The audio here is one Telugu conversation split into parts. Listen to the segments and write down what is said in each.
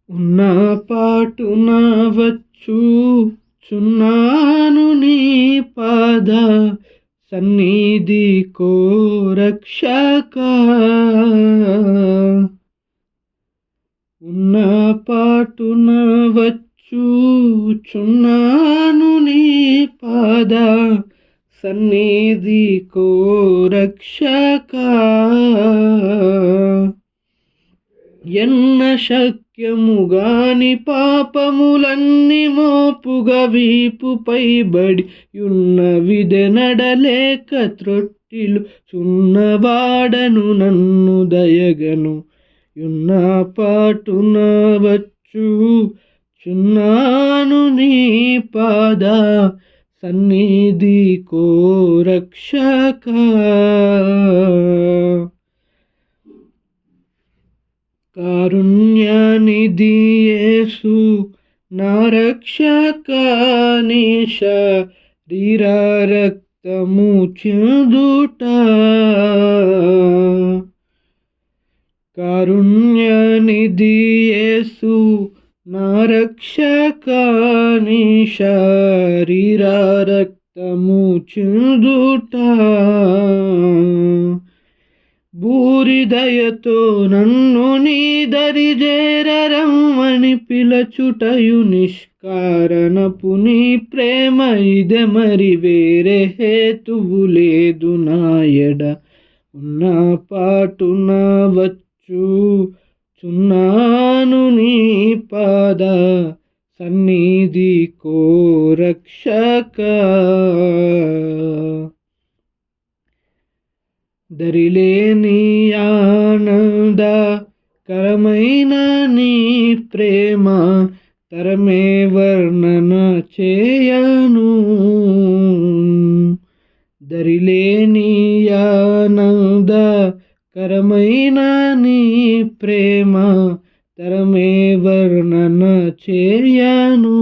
ఉన్న పాటున వచ్చుచున్నాను నీ పాద సన్నిధి కో రక్షక. ఉన్న పాటున వచ్చుచున్నాను నీ పాద సన్నిధి కో రక్షక. ఎన్న శక్యముగాని పాపములన్నీ మోపుగా వీపుపై బడి ఉన్నవిదె నడలేక త్రొట్టిలు చున్నవాడను నన్ను దయగను. యున్న పాటున వచ్చుచున్నాను నీ పాద సన్నిధి కో రక్షక. కారుణ్యనిధి యేసు నా రక్షక, నీ శరీర రక్తము చిందుట. కారుణ్యనిధి యేసు నా రక్షక, నీ శరీర రక్తము చిందుట. భూరిదయతో నన్ను నీ దరి చేరరమ్మని పిలచుటయు నిష్కారణపు నీ ప్రేమ ఇదే, మరి వేరే హేతువు లేదు నాయడ. ఉన్న పాటున వచ్చుచున్నాను నీ పాద సన్నిధి కో రక్షక. దరిలేని ఆనందకరమైన నీ ప్రేమ తరమే వర్ణన చేయను. దరిలేని ఆనందకరమైన నీ ప్రేమ తరమే వర్ణన చేయను.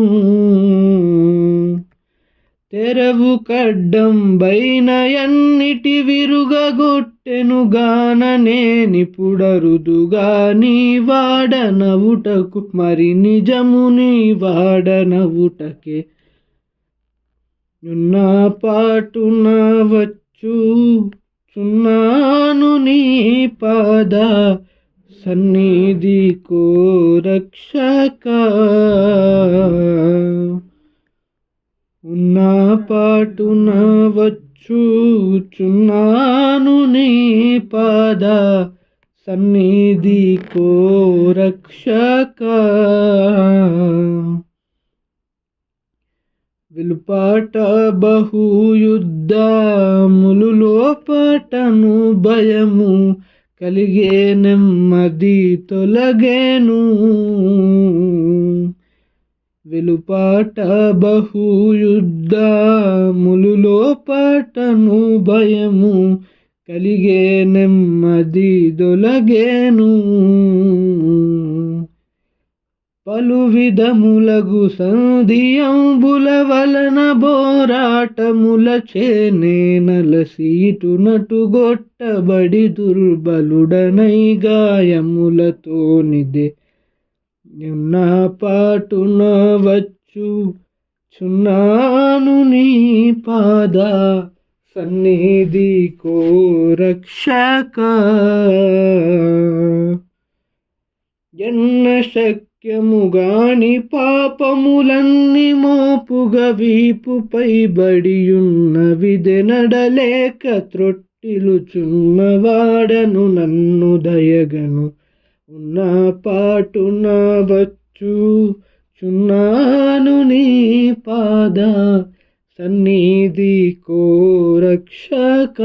తెరవు కడ్డం బైన ఎన్నిటి విరుగగొట్టెను గాన నేనిపుడరుదుగా నీ వాడనవుటకు, మరి నిజము నీ వాడనవుటకే. ఉన్న పాటున వచ్చుచున్నాను నీ పాద సన్నిధి కో రక్షక. ఉన్న పాటున వచ్చుచున్నాను నీ పాద సన్నిధి కో రక్షక. విలుపాట బహుయుద్ధములు లోపటను భయము కలిగే నెమ్మది తొలగేను. వెలుపాట బహుయుద్ధములు లోపటను భయము కలిగే నెమ్మది దొలగేను. పలు విధములగు సంధియంబుల వలన బోరాటముల చేనేనలసి ఇటునటు గొట్టబడి దుర్బలుడనై గాయములతోనిదే. ఉన్న పాటున వచ్చుచున్నాను నీ పాద సన్నిధి కో రక్షక. ఎన్న శక్యముగాని పాపములన్నీ మోపుగా వీపుపై బడియున్నవిదె నడలేక త్రొట్టిలు చున్నవాడను నన్ను దయగను. ఉన్న పాటున వచ్చుచున్నాను నీ పాద సన్నిధి కో రక్షక.